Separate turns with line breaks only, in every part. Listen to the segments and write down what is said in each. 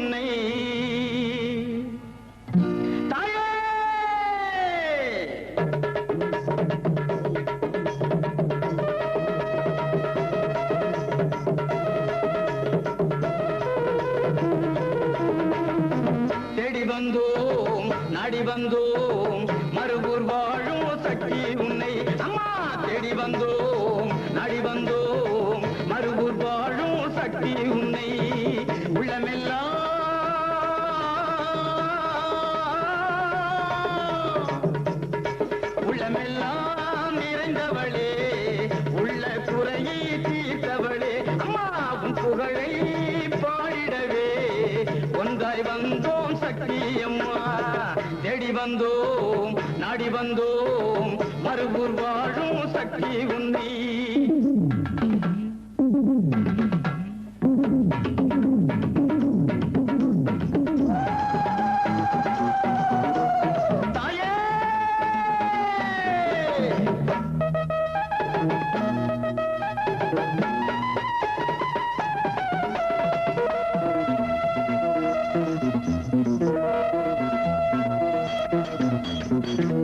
உன்னை தாயே தேடி வந்தோம் நாடி வந்தோம் மறுபூர் வாழும் சக்தி உன்னை அம்மா தேடி வந்தோம் நாடி வந்தோம் மறுபூர் வாழும் சக்தி உன்னை உள்ளமெல்லாம் உள்ளமெல்லாம் நிறைந்தவளே உள்ள குறையை தீர்த்தவளே அம்மா உன் புகழை பாடிடவே ஒன்றாய் வந்தோம் சக்தி அம்மா தேடி வந்தோம் நாடி வந்தோம் மறுபூர் வாழும் சக்தி உன்னை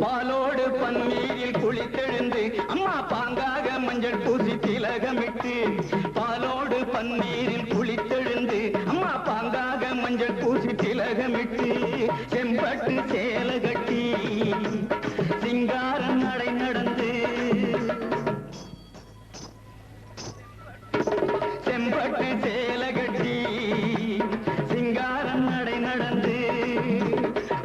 பாலோடு பன்னீரில் குளித்தெழுந்து அம்மா பாங்காக மஞ்சள் பூசி திலகமிட்டு பாலோடு பன்னீரில் குளித்தெழுந்து அம்மா பாங்காக மஞ்சள் பூசி திலகமிட்டு செம்பட்டு சேல கட்டி சிங்கார நடை நடந்து செம்பட்டு சேல கட்டி சிங்கார நடை நடந்து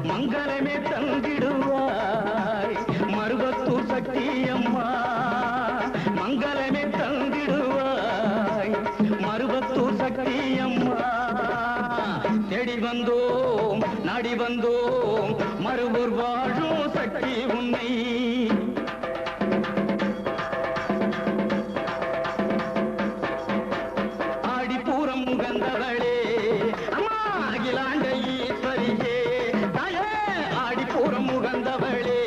மங்களமே தந்திடுவாய் மருவத்தூர் சக்தி அம்மா மங்களமே தந்திடுவாய் மருவத்தூர் சக்தி அம்மா தேடி வந்தோம் நாடி வந்தோம் மறுபூர் வாழும் சக்தி உன்னை ஆடிப்பூரம் உகந்தவளே அம்மா அகிலாண்ட ஈஸ்வரியே ஆடிப்பூரம் உகந்தவளே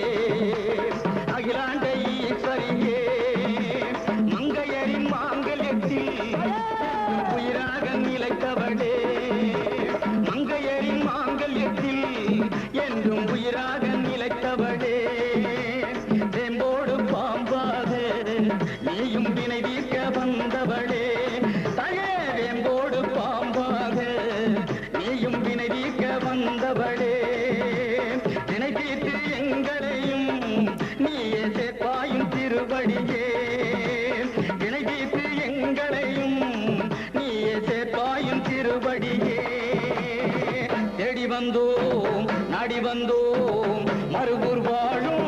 அகிலாண்ட ஈஸ்வரியே மங்கையரின் மாங்கல்யத்தில் உயிராக நிலைத்தவளே மங்கையரின் மாங்கல்யத்தில் என்றும் உயிராக நிலைத்தவளே தேம்போடு பாம்பாக நீயும் வினை தீர்க்க வந்தவளே தாயே வேம்போடு பாம்பாக நீயும் வினை தீர்க்க வந்தவளே நினைத்தீர்த்து எங்களையும் நீயே சேர்ப்பாயும் திருவடியே நினைத்தீர்த்து எங்களையும் நீயே சேர்ப்பாயும் திருவடியே தேடி வந்தோம் நாடி வந்தோம் மறுபூர் வாழும்